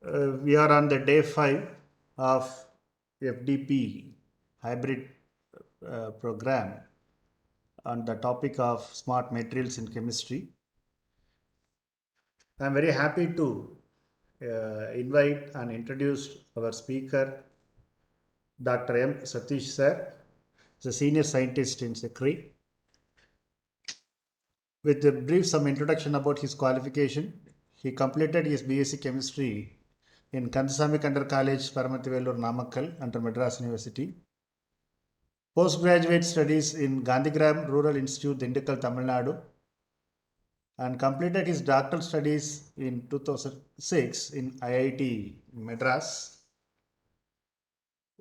We are on the day 5 of FDP hybrid program on the topic of smart materials in chemistry. I am very happy to invite and introduce our speaker, Dr. M. Satish sir, the senior scientist in Secretary. With a brief some introduction about his qualification, he completed his BSc Chemistry in Kandasamy Kandar College, Paramativelur, Namakkal under Madras University. Postgraduate studies in Gandhigram Rural Institute, Dindigul, Tamil Nadu, and completed his doctoral studies in 2006 in IIT Madras.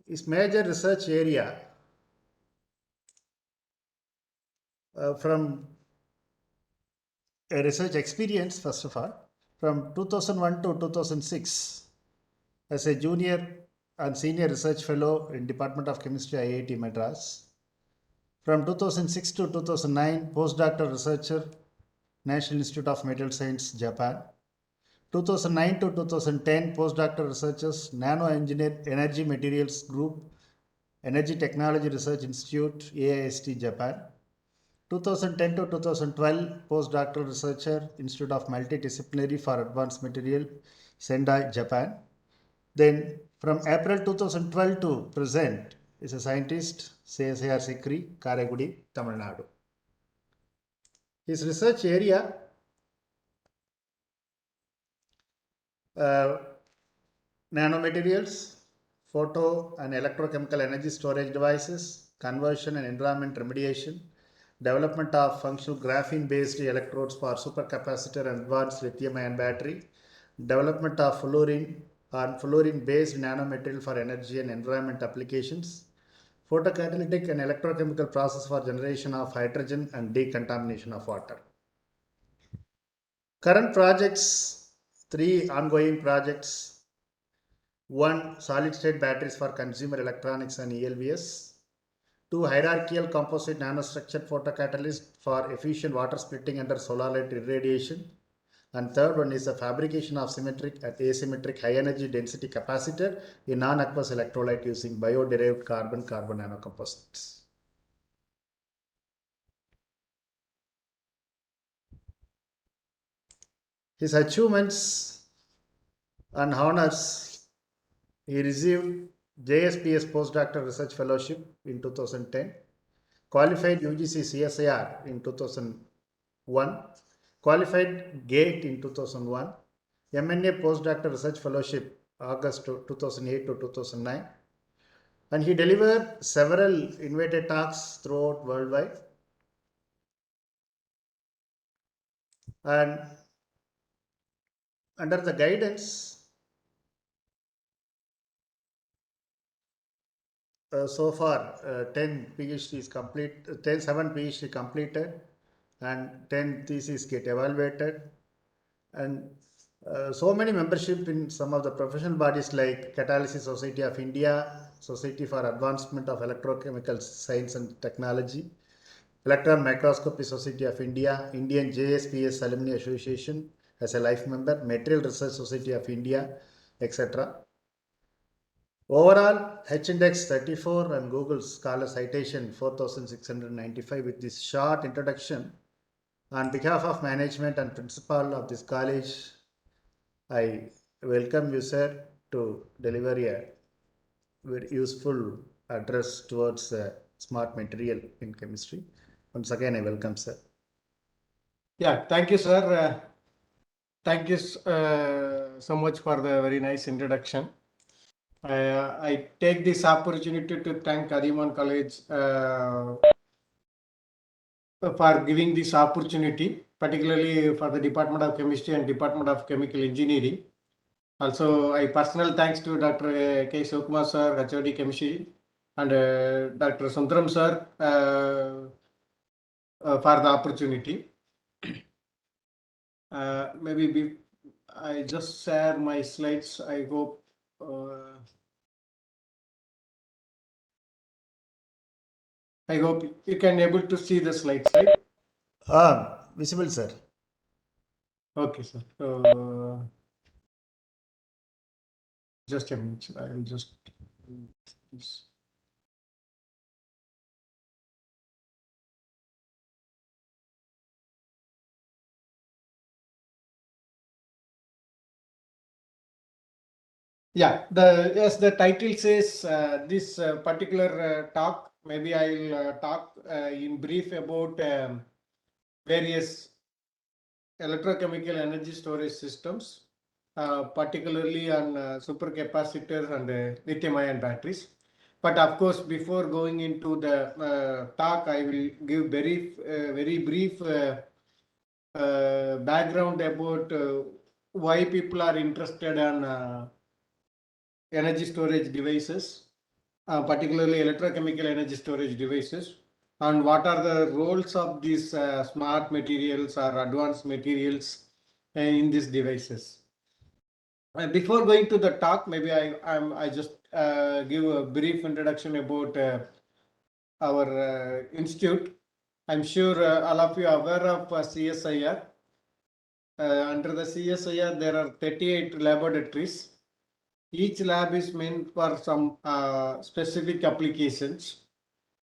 His major research area from a research experience, first of all, from 2001 to 2006 as a junior and senior research fellow in Department of Chemistry, IIT Madras. From 2006 to 2009, postdoctoral researcher, National Institute of Material Science, Japan. 2009 to 2010, postdoctoral researchers, Nano Engineer Energy Materials Group, Energy Technology Research Institute, AIST, Japan. 2010 to 2012, postdoctoral researcher, Institute of Multidisciplinary for Advanced Material, Sendai, Japan. Then from April 2012 to present, is a scientist, CSIR Sikri, Karegudi, Tamil Nadu. His research area nanomaterials, photo and electrochemical energy storage devices, conversion and environment remediation, development of functional graphene-based electrodes for supercapacitor and advanced lithium-ion battery, development of fluorine and fluorine-based nanomaterial for energy and environment applications, photocatalytic and electrochemical process for generation of hydrogen and decontamination of water. Current projects, 3 ongoing projects. 1. Solid state batteries for consumer electronics and ELVS. 2. Hierarchical composite nanostructured photocatalyst for efficient water splitting under solar light irradiation. And third one is the fabrication of symmetric and asymmetric high energy density capacitor in non-aqueous electrolyte using bio-derived carbon-carbon nanocomposites. His achievements and honors: he received JSPS Postdoctoral Research Fellowship in 2010, qualified UGC CSIR in 2001, qualified GATE in 2001, MNA Postdoctoral Research Fellowship August 2008 to 2009, and he delivered several invited talks throughout worldwide. And under the guidance, so far 10 PhDs complete, 7 PhD completed, and 10 theses get evaluated, and so many membership in some of the professional bodies like Catalysis Society of India, Society for Advancement of Electrochemical Science and Technology, Electron Microscopy Society of India, Indian JSPS Alumni Association as a life member, Material Research Society of India, etc. Overall, H-index 34 and Google Scholar citation 4695. With this short introduction, on behalf of management and principal of this college, I welcome you, sir, to deliver a very useful address towards smart material in chemistry. Once again, I welcome, sir. Yeah, thank you, sir. Thank you so much for the very nice introduction. I take this opportunity to thank Adiman College for giving this opportunity, particularly for the Department of Chemistry and Department of Chemical Engineering. Also, I personal thanks to Dr. K. Sokumar sir, HOD Chemistry, and Dr. Sundaram sir for the opportunity. Maybe I just share my slides. I hope you can able to see the slides, right? Visible, sir. Okay, sir. Just a minute. I will just. Yeah, the title says this particular talk. Maybe I'll talk in brief about various electrochemical energy storage systems, particularly on supercapacitors and lithium-ion batteries. But of course, before going into the talk, I will give very brief background about why people are interested in energy storage devices, particularly electrochemical energy storage devices, and what are the roles of these smart materials or advanced materials in these devices. Before going to the talk, maybe I just give a brief introduction about our institute. I'm sure all of you are aware of CSIR. Under the CSIR, there are 38 laboratories. Each lab is meant for some specific applications.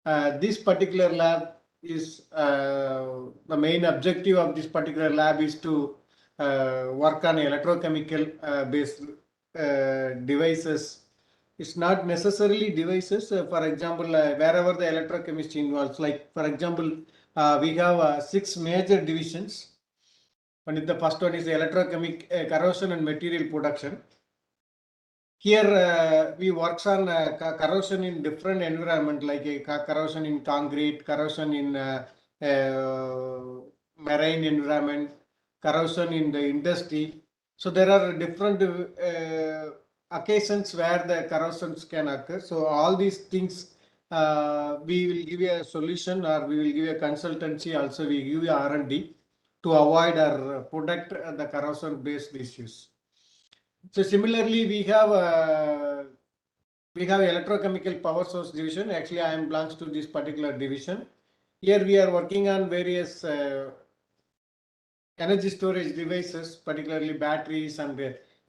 This particular lab is the main objective of this particular lab is to work on electrochemical based devices. It's not necessarily devices. For example, wherever the electrochemistry involves, like for example, we have 6 major divisions. And the first one is electrochemical corrosion and material production. Here we works on corrosion in different environment, like corrosion in concrete, corrosion in marine environment, corrosion in the industry. So there are different occasions where the corrosions can occur. So all these things we will give you a solution, or we will give you a consultancy. Also we give you R&D to avoid or protect the corrosion based issues. So similarly, we have electrochemical power source division. Actually, I am belongs to this particular division. Here we are working on various energy storage devices, particularly batteries and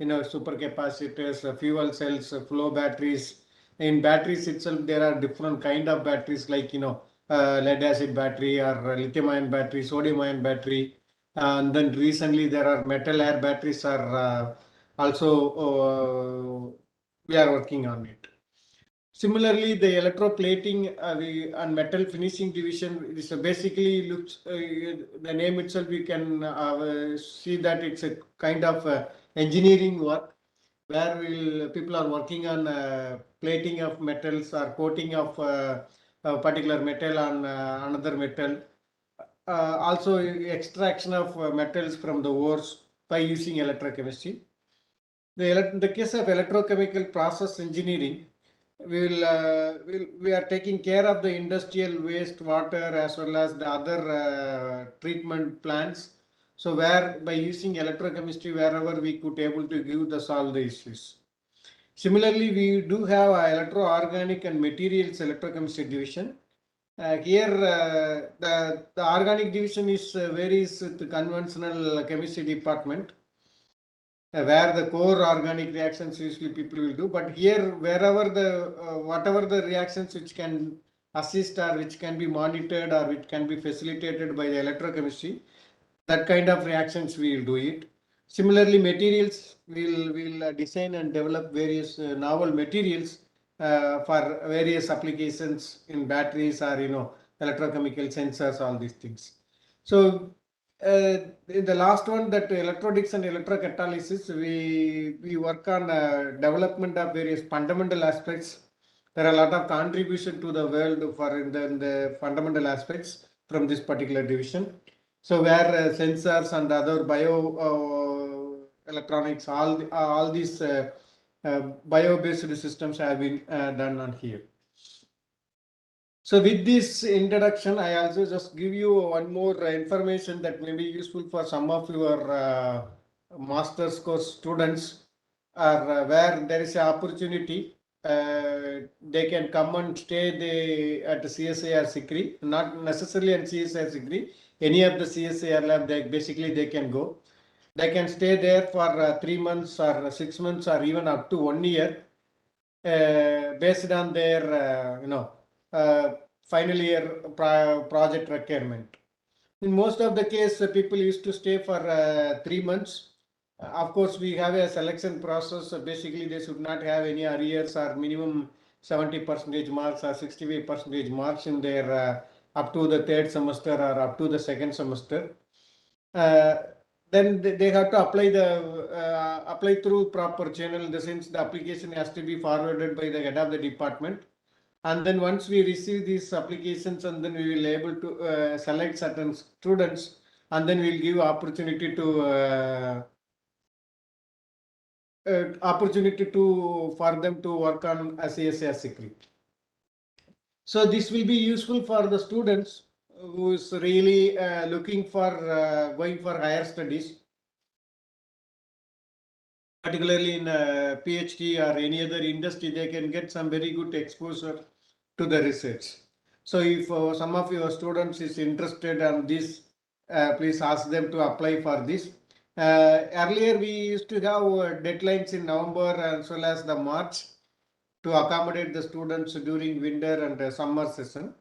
supercapacitors, fuel cells, flow batteries. In batteries itself, there are different kind of batteries, like lead acid battery or lithium-ion battery, sodium-ion battery. And then recently there are metal air batteries are also we are working on it. Similarly, the electroplating and metal finishing division is basically looks the name itself. We can see that it's a kind of engineering work where people are working on plating of metals or coating of a particular metal on another metal. Also, extraction of metals from the ores by using electrochemistry. In the case of electrochemical process engineering, we are taking care of the industrial waste water as well as the other treatment plants. So where by using electrochemistry, wherever we could able to give the solve the issues. Similarly, we do have electro-organic and materials electrochemistry division. Here, the organic division is varies with the conventional chemistry department, where the core organic reactions usually people will do. But here, wherever the whatever the reactions which can assist or which can be monitored or which can be facilitated by the electrochemistry, that kind of reactions we will do it. Similarly, materials will design and develop various novel materials for various applications in batteries or electrochemical sensors, all these things. So in the last one, that electronics and electrocatalysis, we work on development of various fundamental aspects. There are a lot of contribution to the world for in the fundamental aspects from this particular division. So where sensors and other bio electronics, all these bio-based systems have been done on here. So with this introduction, I also just give you one more information that may be useful for some of your master's course students, or where there is an opportunity. They can come and stay at the CSIR Sikri, not necessarily at CSIR Sikri. Any of the CSIR lab, they can go. They can stay there for 3 months or 6 months or even up to 1 year, based on their final year project requirement. In most of the case, people used to stay for 3 months. Of course, we have a selection process. Basically, they should not have any arrears or minimum 70% marks or 65% marks in their up to the third semester or up to the second semester. Uh, then they have to apply through proper channel. In the sense, the application has to be forwarded by the head of the department. And then once we receive these applications, and then we will able to select certain students, and then we'll give opportunity for them to work on CSA secret. So this will be useful for the students who is really looking for going for higher studies, particularly in PhD or any other industry. They can get some very good exposure to the research. So if some of your students is interested on this, please ask them to apply for this. Earlier we used to have deadlines in November as well as the March to accommodate the students during winter and summer session.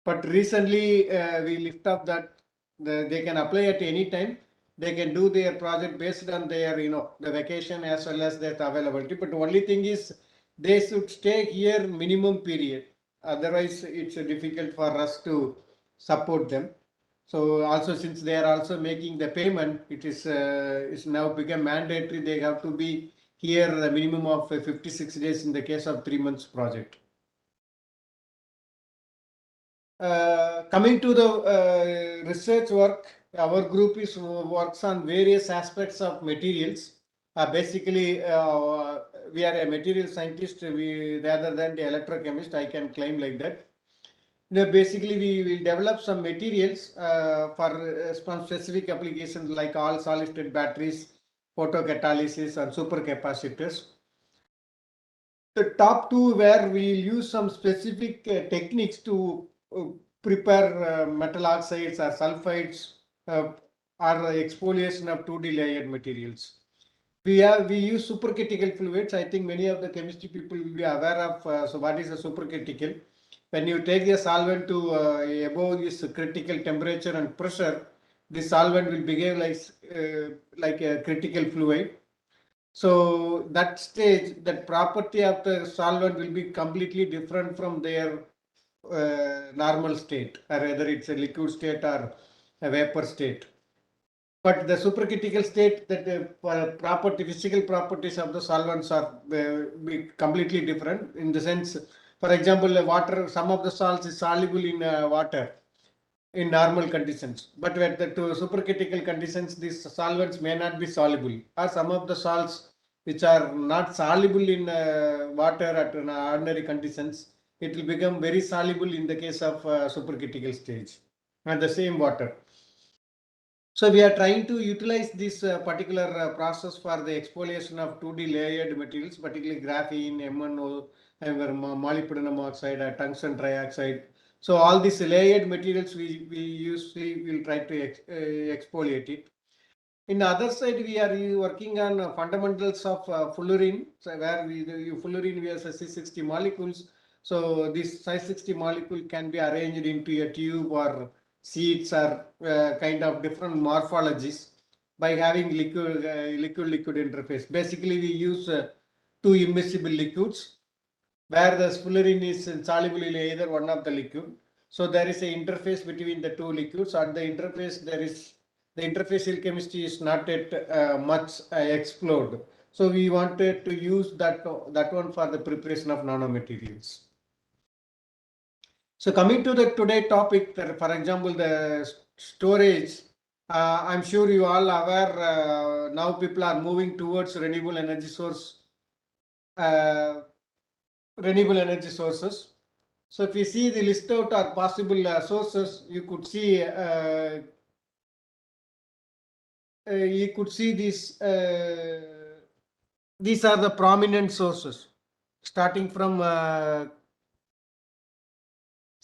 But recently we lift up that they can apply at any time. They can do their project based on their the vacation as well as their availability. But the only thing is they should stay here minimum period. Otherwise, it's difficult for us to support them. So also, since they are also making the payment, it is now become mandatory. They have to be here a minimum of 56 days in the case of 3 months project. Coming to the research work, our group works on various aspects of materials. Basically, we are a material scientist. Rather than the electrochemist, I can claim like that. Basically, we will develop some materials for some specific applications like all solid state batteries, photocatalysis, and supercapacitors. The top two, where we will use some specific techniques to prepare metal oxides or sulfides uh, or exfoliation of 2D layered materials. We use supercritical fluids. I think many of the chemistry people will be aware of. So what is a supercritical? When you take the solvent to above this critical temperature and pressure, the solvent will behave like a critical fluid. So that stage, that property of the solvent will be completely different from their normal state, or whether it's a liquid state or a vapor state. But the supercritical state, that physical properties of the solvents are be completely different. In the sense, for example, water, some of the salts is soluble in water in normal conditions, but at the supercritical conditions, these solvents may not be soluble, or some of the salts which are not soluble in water at ordinary conditions, it will become very soluble in the case of supercritical stage and the same water. So we are trying to utilize this particular process for the exfoliation of 2D layered materials, particularly graphene, MNO, molybdenum oxide, tungsten trioxide. So all these layered materials we usually will try to exfoliate it. In the other side, we are working on fundamentals of fullerene, so where fullerene, we have C60 molecules. So this C60 molecule can be arranged into a tube or sheets or kind of different morphologies by having liquid interface. Basically, we use two immiscible liquids where the fullerene is soluble in either one of the liquid. So there is an interface between the two liquids. At the interface, the interfacial chemistry is not yet much explored. So we wanted to use that one for the preparation of nanomaterials. So coming to the today topic, for example, the storage. I'm sure you all aware now people are moving towards uh, renewable energy sources. So if you see the list out our possible sources, you could see these are the prominent sources, starting from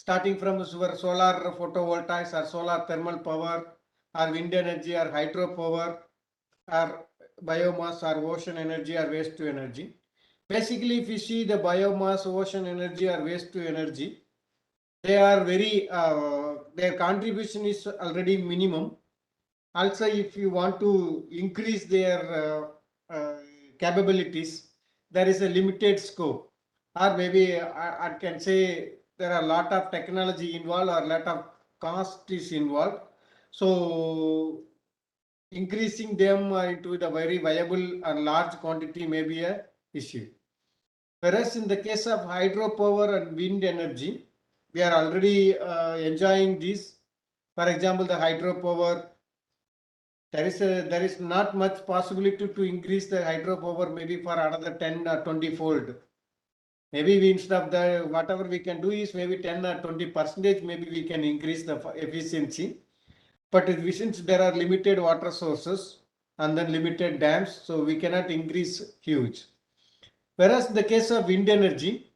solar photovoltaics or solar thermal power or wind energy or hydropower or biomass or ocean energy or waste to energy. Basically, if you see the biomass, ocean energy or waste to energy, they are very, their contribution is already minimum. Also, if you want to increase their capabilities, there is a limited scope, or maybe I can say there are a lot of technology involved or a lot of cost is involved. So increasing them into the very viable and large quantity may be a issue. Whereas in the case of hydropower and wind energy, we are already enjoying this. For example, the hydropower, there is not much possibility to increase the hydropower maybe for another 10 or 20 fold. Maybe we, instead of the whatever we can do is maybe 10 or 20%, maybe we can increase the efficiency. But since there are limited water sources and then limited dams, so we cannot increase huge. Whereas in the case of wind energy,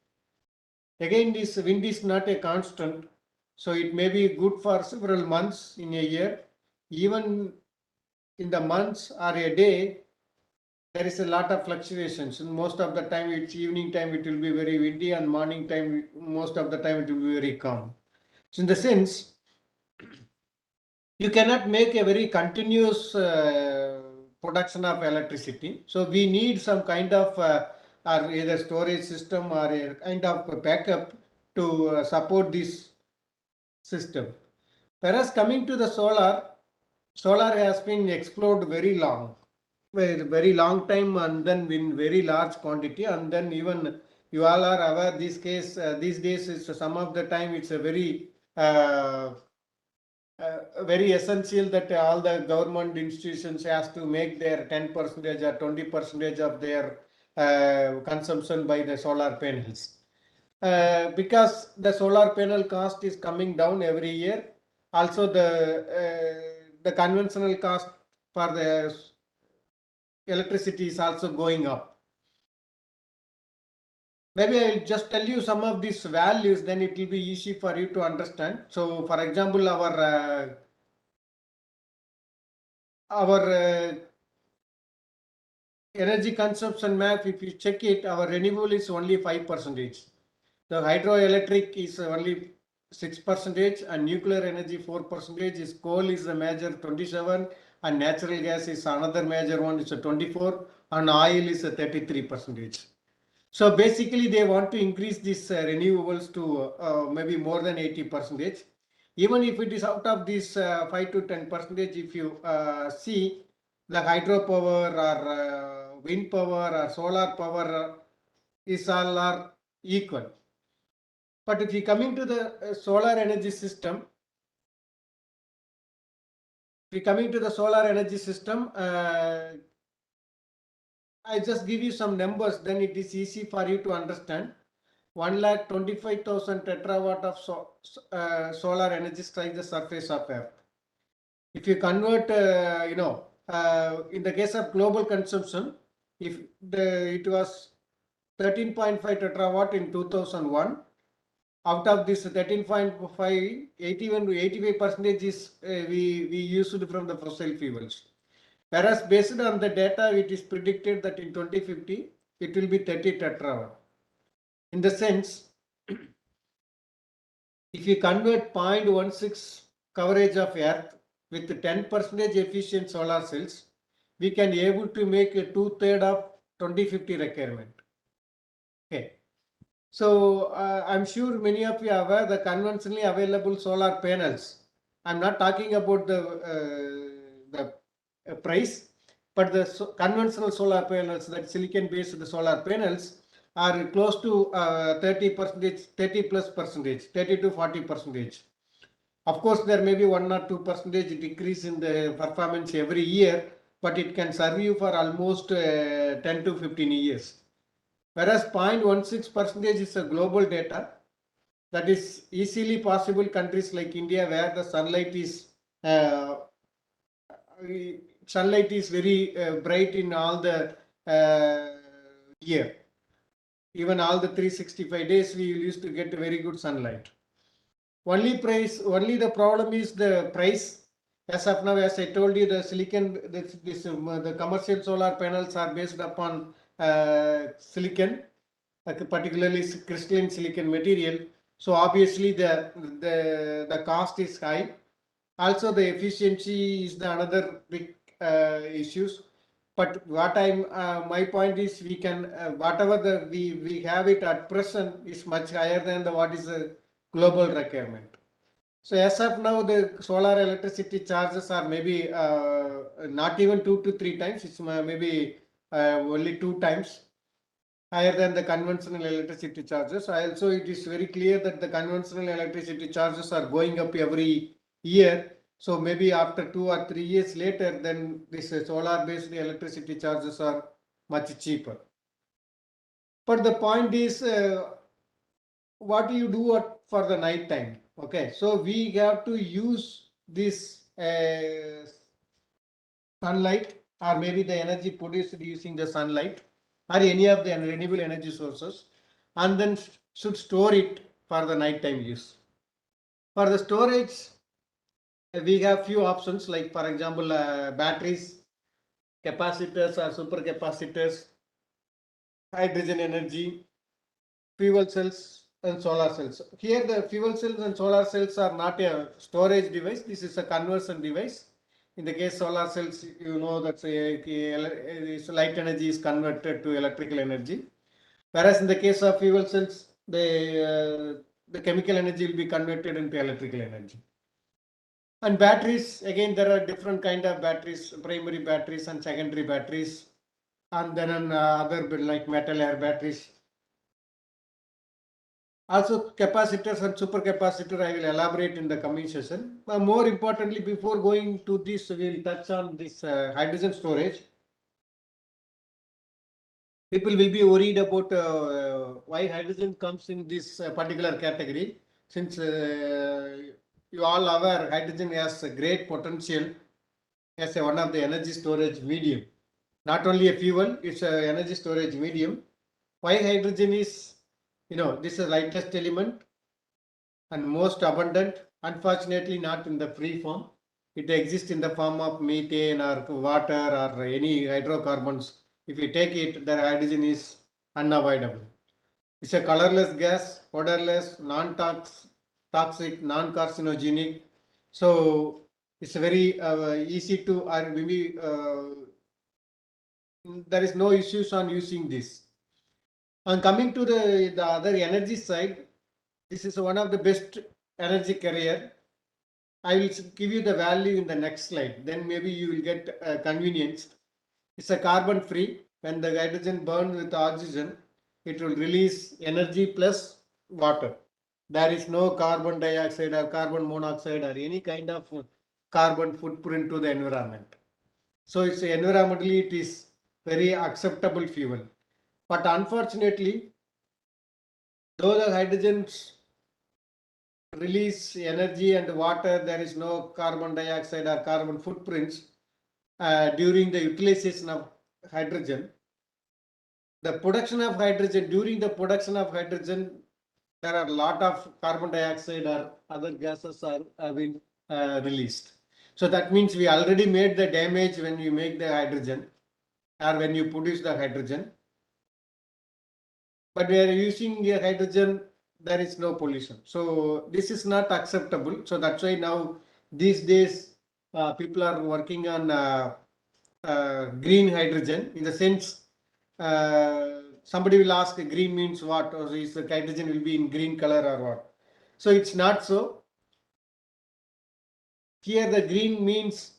again this wind is not a constant, so it may be good for several months in a year. Even in the months or a day, there is a lot of fluctuations, and most of the time it's evening time it will be very windy, and morning time most of the time it will be very calm. So in the sense, you cannot make a very continuous production of electricity. So we need some kind of or either storage system or a kind of backup to support this system. Whereas coming to the solar has been explored very long time, and then in very large quantity, and then even you all are aware this case these days is some of the time it's a very essential that all the government institutions has to make their 10% or 20% of their consumption by the solar panels. Because the solar panel cost is coming down every year. Also, the conventional cost for the electricity is also going up. Maybe I'll just tell you some of these values, then it will be easy for you to understand. So, for example, our energy consumption map, if you check it, our renewable is only 5%. The hydroelectric is only 6%, and nuclear energy 4%. Is coal is the major 27, and natural gas is another major one, it's a 24, and oil is a 33%. So basically, they want to increase these renewables to maybe more than 80%. Even if it is out of this 5 to 10%, if you see the hydropower or wind power or solar power is all are equal. But if you coming to the solar energy system, I just give you some numbers, then it is easy for you to understand. 1,25,000 tetrawatt of solar energy strikes the surface of Earth. If you convert, in the case of global consumption, if it was 13.5 tetrawatt in 2001, out of this 13.5, 81 to 85% is we used from the fossil fuels. Whereas based on the data, it is predicted that in 2050, it will be 30 tetrawatt. In the sense, if you convert 0.16 coverage of Earth with 10% efficient solar cells, we can able to make a 2/3 of 2050 requirement. Okay. So I'm sure many of you are aware the conventionally available solar panels. I'm not talking about the price, but the conventional solar panels, that silicon-based solar panels, are close to 30%, 30 plus percentage, 30 to 40%. Of course, there may be 1 or 2% decrease in the performance every year, but it can serve you for almost 10 to 15 years. Whereas 0.16% is a global data that is easily possible countries like India, where the sunlight is very bright in all the year. Even all the 365 days we used to get very good sunlight. Only the problem is the price. As of now, as I told you, the silicon, the commercial solar panels are based upon silicon, particularly crystalline silicon material. So obviously the cost is high. Also the efficiency is the another big issues. But what my point is, we can whatever we have it at present is much higher than what is the global requirement. So as of now, the solar electricity charges are maybe not even 2 to 3 times. It's maybe only 2 times higher than the conventional electricity charges. Also, it is very clear that the conventional electricity charges are going up every year. So maybe after 2 or 3 years later, then this solar-based electricity charges are much cheaper. But the point is, what do you do for the night time? Okay, so we have to use this sunlight, or maybe the energy produced using the sunlight or any of the renewable energy sources, and then should store it for the night time use. For the storage, we have few options, like for example batteries, capacitors or supercapacitors, hydrogen energy, fuel cells and solar cells. Here the fuel cells and solar cells are not a storage device. This is a conversion device. In the case solar cells, you know that light energy is converted to electrical energy. Whereas in the case of fuel cells, the chemical energy will be converted into electrical energy. And batteries, again, there are different kind of batteries, primary batteries and secondary batteries, and then other like metal air batteries. Also, capacitors and supercapacitor, I will elaborate in the coming session. More importantly, before going to this, we will touch on this hydrogen storage. People will be worried about why hydrogen comes in this particular category. Since you all aware, hydrogen has a great potential as one of the energy storage medium. Not only a fuel, it's an energy storage medium. Why hydrogen is, this is lightest element and most abundant. Unfortunately, not in the free form. It exists in the form of methane or water or any hydrocarbons. If you take it, the hydrogen is unavoidable. It's a colorless gas, odorless, non-toxic, non-carcinogenic. So it's very easy to, or maybe there is no issues on using this. And coming to the other energy side, this is one of the best energy carrier. I will give you the value in the next slide. Then maybe you will get convenience. It's a carbon free. When the hydrogen burns with oxygen, it will release energy plus water. There is no carbon dioxide or carbon monoxide or any kind of carbon footprint to the environment. So it's environmentally it is very acceptable fuel. But unfortunately, though the hydrogens release energy and water, there is no carbon dioxide or carbon footprints during the utilization of hydrogen. The production of hydrogen, during the production of hydrogen, there are a lot of carbon dioxide or other gases are been released. So that means we already made the damage when you make the hydrogen or when you produce the hydrogen. But we are using the hydrogen, there is no pollution. So this is not acceptable. So that's why now these days people are working on green hydrogen, in the sense somebody will ask green means what, or is the hydrogen will be in green color or what. So it's not so. Here the green means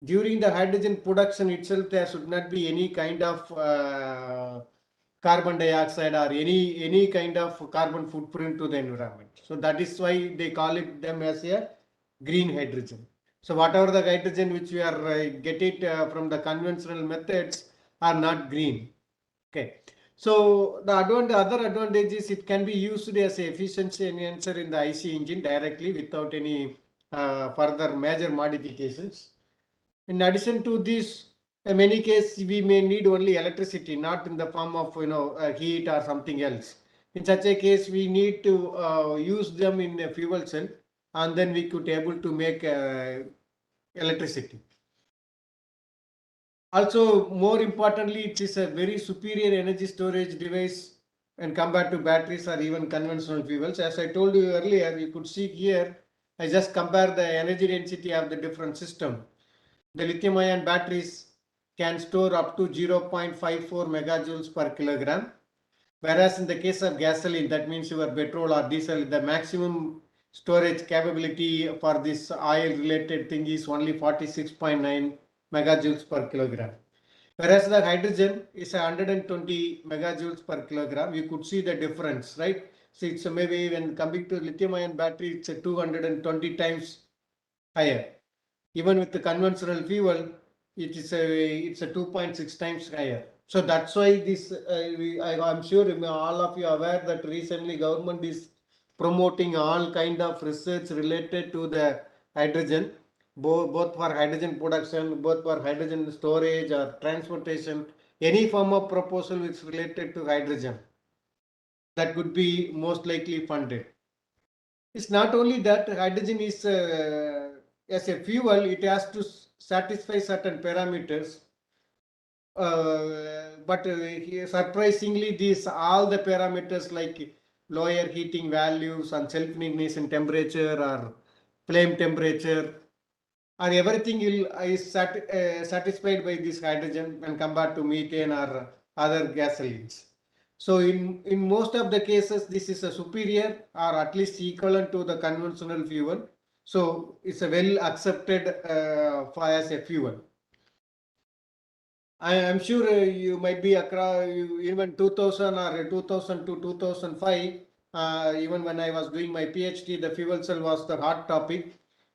during the hydrogen production itself there should not be any kind of carbon dioxide or any kind of carbon footprint to the environment. So that is why they call it them as a green hydrogen. So whatever the hydrogen which we are get it from the conventional methods are not green. Okay. So the other advantage is it can be used as a efficiency enhancer in the IC engine directly without any further major modifications. In addition to this, in many cases we may need only electricity, not in the form of heat or something else. In such a case, we need to use them in a fuel cell, and then we could able to make electricity. Also, more importantly, it is a very superior energy storage device when compared to batteries or even conventional fuels. As I told you earlier, you could see here, I just compare the energy density of the different system. The lithium ion batteries can store up to 0.54 megajoules per kilogram. Whereas in the case of gasoline, that means your petrol or diesel, the maximum storage capability for this oil related thing is only 46.9 megajoules per kilogram. Whereas the hydrogen is 120 megajoules per kilogram. You could see the difference, right? So it's maybe when coming to lithium ion battery, it's a 220 times higher. Even with the conventional fuel, it's a 2.6 times higher. So that's why this I'm sure all of you are aware that recently government is promoting all kind of research related to the hydrogen, both for hydrogen production, both for hydrogen storage or transportation, any form of proposal which is related to hydrogen that would be most likely funded. It's not only that hydrogen is as a fuel, it has to satisfy certain parameters. But surprisingly, these all the parameters like lower heating values and self-ignition temperature or flame temperature or everything is satisfied by this hydrogen when compared to methane or other gasolines. So in most of the cases, this is a superior or at least equivalent to the conventional fuel. So it's a well accepted for as a fuel. I am sure you might be across even 2000 or 2000 to 2005. Even when I was doing my PhD, the fuel cell was the hot topic,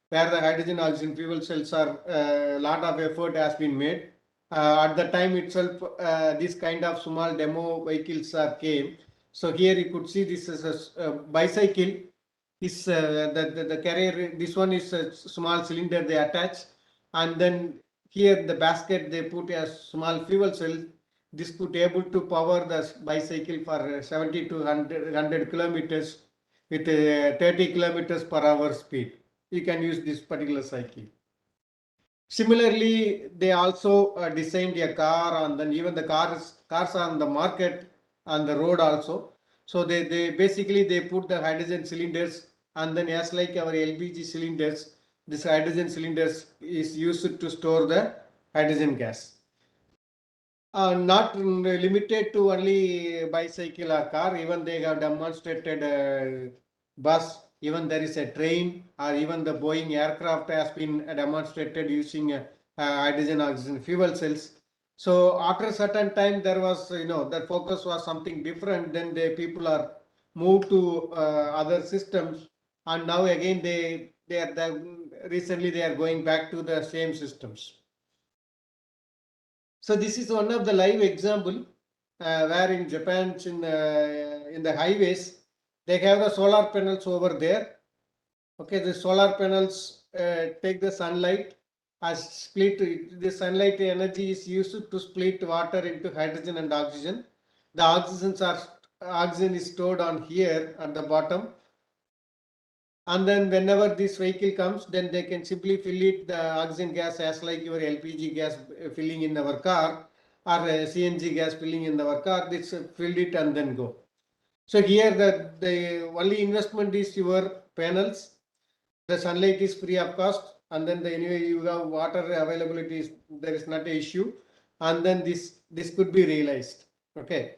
where the hydrogen oxygen fuel cells are a lot of effort has been made. At the time itself, this kind of small demo vehicles are came. So here you could see this is a bicycle. This the carrier. This one is a small cylinder they attach, and then here the basket they put a small fuel cell. This could able to power the bicycle for 70 to 100 kilometers with 30 kilometers per hour speed. You can use this particular cycle. Similarly, they also designed a car, and then even the cars are on the market on the road also. So they basically they put the hydrogen cylinders, and then as like our LPG cylinders, this hydrogen cylinders is used to store the hydrogen gas. Not limited to only bicycle or car, even they have demonstrated bus, even there is a train, or even the Boeing aircraft has been demonstrated using hydrogen oxygen fuel cells. So after a certain time, there was, the focus was something different. Then the people are moved to other systems, and now again recently they are going back to the same systems. So this is one of the live example where in Japan in the highways they have the solar panels over there. Okay, the solar panels take the sunlight as split. The sunlight energy is used to split water into hydrogen and oxygen. The oxygen is stored on here at the bottom, and then whenever this vehicle comes, then they can simply fill it the oxygen gas as like your LPG gas filling in our car or CNG gas filling in our car. This fill it and then go. So here the only investment is your panels. The sunlight is free of cost, and then anyway you have water availability is there is not an issue, and then this could be realized. Okay.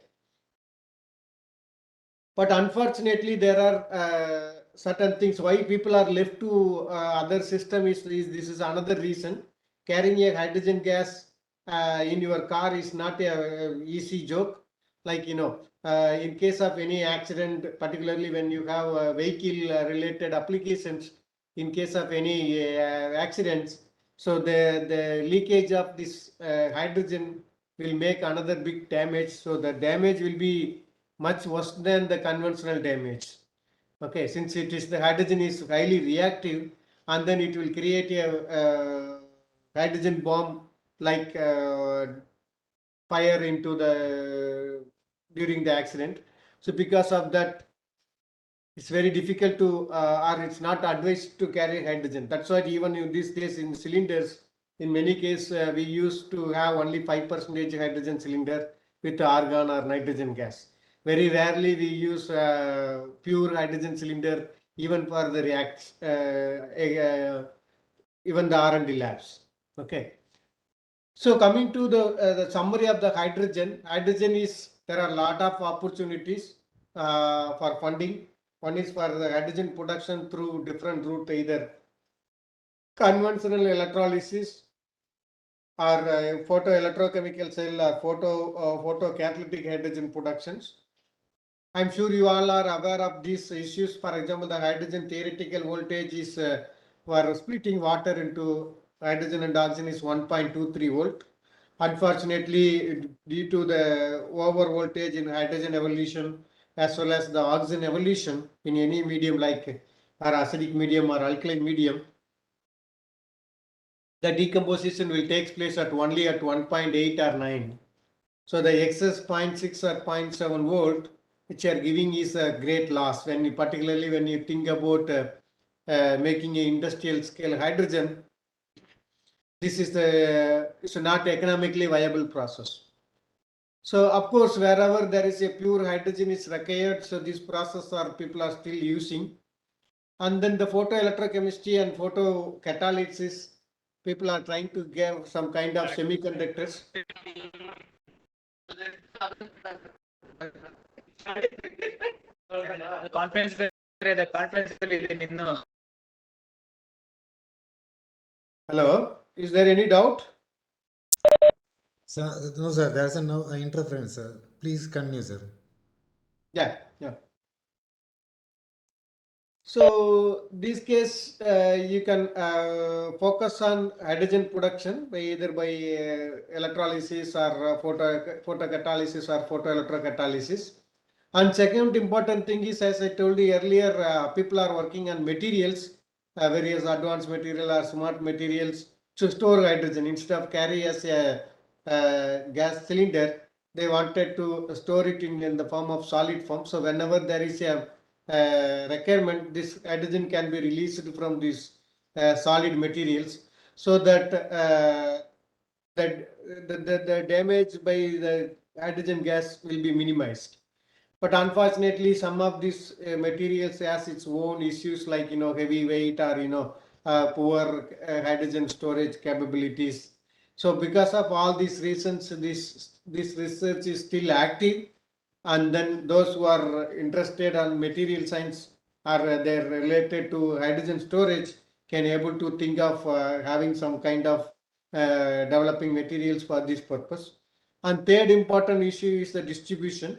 But unfortunately, there are certain things why people are left to other system is this is another reason. Carrying a hydrogen gas in your car is not a easy joke. Like in case of any accident, particularly when you have vehicle related applications, in case of any accidents, so the leakage of this hydrogen will make another big damage. So the damage will be much worse than the conventional damage. Okay, since it is the hydrogen is highly reactive, and then it will create a hydrogen bomb like fire into the during the accident. So because of that, it's very difficult to, or it's not advised to carry hydrogen. That's why even in these days in cylinders, in many cases, we used to have only 5% hydrogen cylinder with argon or nitrogen gas. Very rarely we use pure hydrogen cylinder even for the reacts, even the R&D labs. Okay. So coming to the summary of the hydrogen is there are a lot of opportunities for funding. One is for the hydrogen production through different route, either conventional electrolysis or photoelectrochemical cell or photocatalytic hydrogen productions. I'm sure you all are aware of these issues. For example, the hydrogen theoretical voltage is for splitting water into hydrogen and oxygen is 1.23 volt. Unfortunately, due to the over voltage in hydrogen evolution as well as the oxygen evolution in any medium like or acidic medium or alkaline medium, the decomposition will take place at only at 1.8 or 9. So the excess 0.6 or 0.7 volt which are giving is a great loss when you, particularly when you think about making an industrial scale hydrogen. This is the it's not economically viable process. So of course, wherever there is a pure hydrogen is required, so this process are people are still using. And then the photoelectrochemistry and photocatalysis, people are trying to give some kind of semiconductors. Hello, is there any doubt? Sir, no, sir, there's a no interference, sir. Please continue, sir. Yeah. So this case, you can focus on hydrogen production by either by electrolysis or photocatalysis or photoelectrocatalysis. And second important thing is, as I told you earlier, people are working on materials, various advanced material or smart materials to store hydrogen instead of carry as a gas cylinder. They wanted to store it in the form of solid form. So whenever there is a requirement, this hydrogen can be released from these solid materials, so that the damage by the hydrogen gas will be minimized. But unfortunately, some of these materials has its own issues like heavy weight or poor hydrogen storage capabilities. So because of all these reasons, this research is still active, and then those who are interested on material science or they're related to hydrogen storage can able to think of having some kind of developing materials for this purpose. And third important issue is the distribution.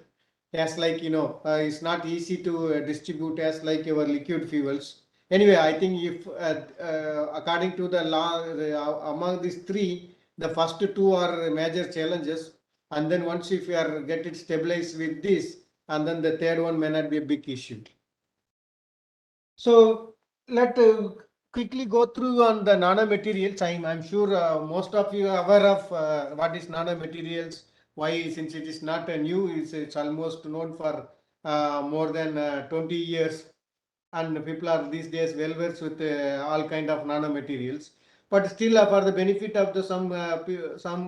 As like it's not easy to distribute as like our liquid fuels. Anyway, I think if according to the law, among these three, the first two are major challenges, and then once if you are get it stabilized with this, and then the third one may not be a big issue. So let quickly go through on the nanomaterials. I'm sure most of you are aware of what is nanomaterials. Why? Since it is not a new, it's almost known for more than 20 years, and people are these days well versed with all kind of nanomaterials. But still, for the benefit of the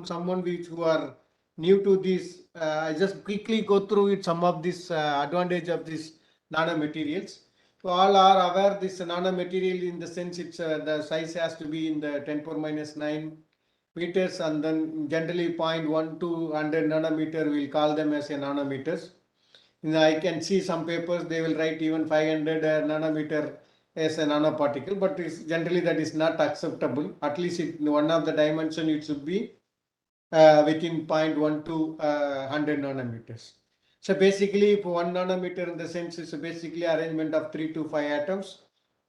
someone which who are new to this, I just quickly go through it some of this advantage of these nanomaterials. So all are aware this nanomaterial in the sense it's the size has to be in the 10 power minus 9 meters, and then generally 0.1 to 100 nanometer we'll call them as a nanometers. I can see some papers they will write even 500 nanometer as a nanoparticle, but generally that is not acceptable. At least one of the dimension it should be within 0.1 to 100 nanometers. So basically, for 1 nanometer in the sense is basically arrangement of 3 to 5 atoms,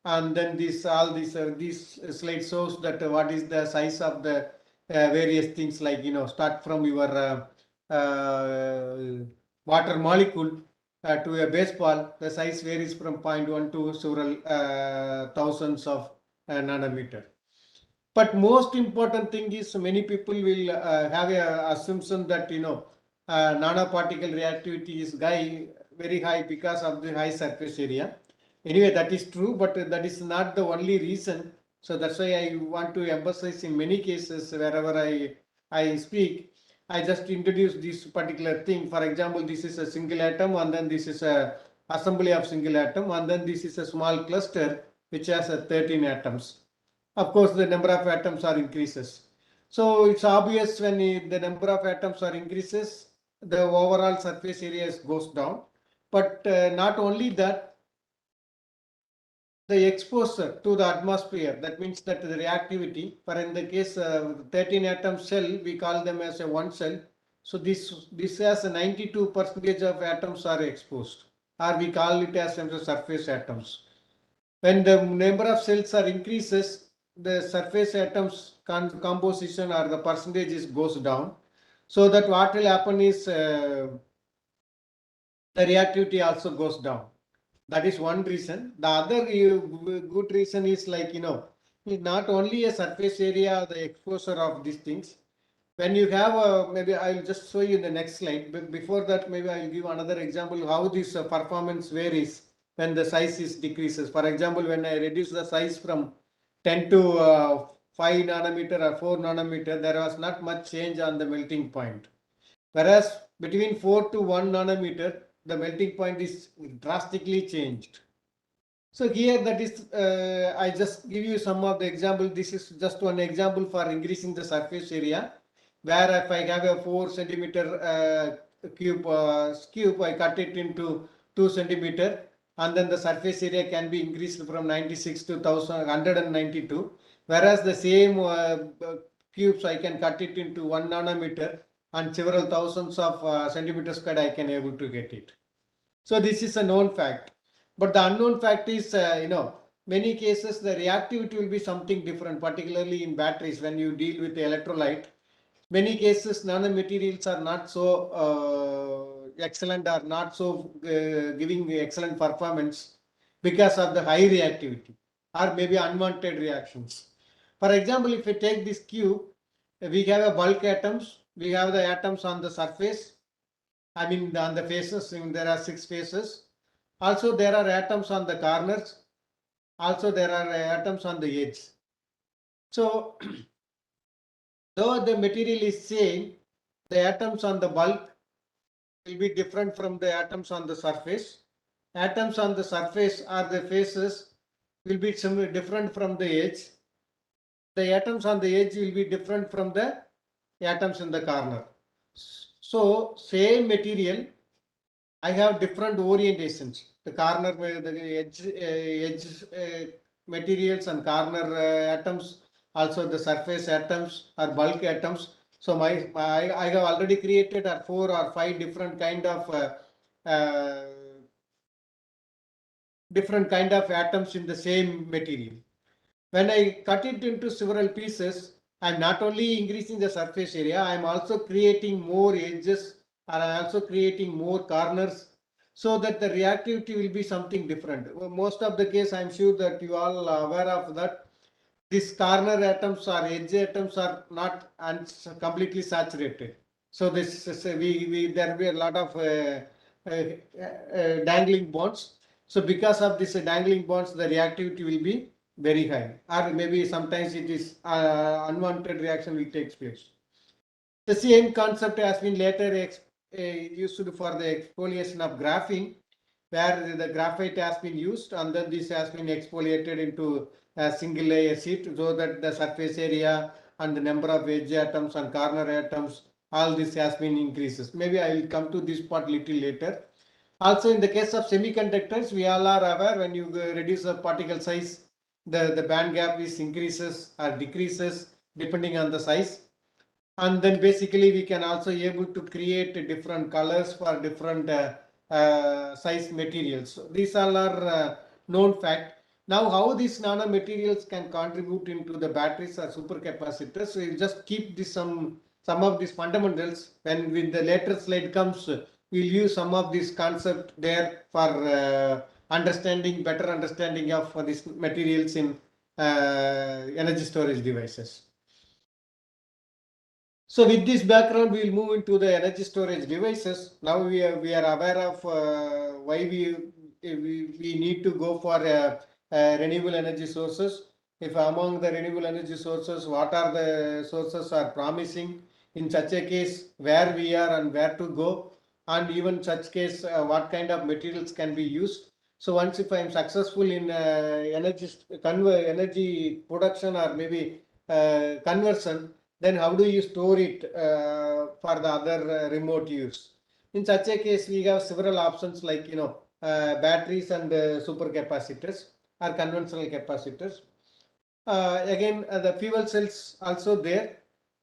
and then this slide shows that what is the size of the various things, like start from your water molecule to a baseball. The size varies from 0.1 to several thousands of nanometer. But most important thing is many people will have a assumption that nanoparticle reactivity is very high because of the high surface area. Anyway, that is true, but that is not the only reason. So that's why I want to emphasize in many cases wherever I speak, I just introduce this particular thing. For example, this is a single atom, and then this is a assembly of single atom, and then this is a small cluster which has a 13 atoms. Of course, the number of atoms are increases. So it's obvious when the number of atoms are increases, the overall surface area goes down. But not only that, the exposure to the atmosphere, that means that the reactivity, for in the case 13 atom cell, we call them as a one cell. So this has a 92% of atoms are exposed, or we call it as surface atoms. When the number of cells are increases, the surface atoms composition or the percentage goes down. So that what will happen is the reactivity also goes down. That is one reason. The other good reason is like, not only a surface area, the exposure of these things. When you have maybe I'll just show you in the next slide. But before that, maybe I'll give another example how this performance varies when the size is decreases. For example, when I reduce the size from 10 to 5 nanometer or 4 nanometer, there was not much change on the melting point. Whereas between 4 to 1 nanometer, the melting point is drastically changed. So here that is, I just give you some of the example. This is just one example for increasing the surface area, where if I have a 4 centimeter cube, I cut it into 2 centimeter, and then the surface area can be increased from 96 to 192. Whereas the same cubes, I can cut it into 1 nanometer, and several thousands of centimeters squared I can able to get it. So this is a known fact. But the unknown fact is, many cases the reactivity will be something different, particularly in batteries when you deal with the electrolyte. Many cases nanomaterials are not so excellent, or not so giving excellent performance because of the high reactivity or maybe unwanted reactions. For example, if we take this cube, we have a bulk atoms, we have the atoms on the surface, I mean on the faces, there are 6 faces. Also there are atoms on the corners. Also there are atoms on the edge. So though the material is same, the atoms on the bulk will be different from the atoms on the surface. Atoms on the surface or the faces will be similar, different from the edge. The atoms on the edge will be different from the atoms in the corner. So same material, I have different orientations. The corner, the edge materials and corner atoms, also the surface atoms or bulk atoms. So I have already created 4 or 5 different kind of atoms in the same material. When I cut it into several pieces, I'm not only increasing the surface area, I'm also creating more edges, or I'm also creating more corners, so that the reactivity will be something different. Most of the case, I'm sure that you all are aware of that. These corner atoms or edge atoms are not completely saturated. So this is, there will be a lot of dangling bonds. So because of this dangling bonds, the reactivity will be very high, or maybe sometimes it is unwanted reaction will take place. The same concept has been later used for the exfoliation of graphene, where the graphite has been used and then this has been exfoliated into a single layer sheet, so that the surface area and the number of edge atoms and corner atoms, all this has been increases. Maybe I will come to this part little later. Also in the case of semiconductors, we all are aware when you reduce the particle size, the band gap is increases or decreases depending on the size. And then basically we can also able to create different colors for different size materials. So these all are known fact. Now how these nanomaterials can contribute into the batteries or supercapacitors, so we'll just keep this some of these fundamentals. When with the later slide comes, we'll use some of this concept there for better understanding of these materials in energy storage devices. So with this background, we will move into the energy storage devices. Now we are aware of why we we need to go for renewable energy sources. If among the renewable energy sources, what are the sources are promising? In such a case, where we are and where to go, and even such case, what kind of materials can be used. So once if I am successful in energy production or maybe conversion, then how do you store it for the other remote use? In such a case, we have several options like batteries and supercapacitors or conventional capacitors. Again, the fuel cells also there.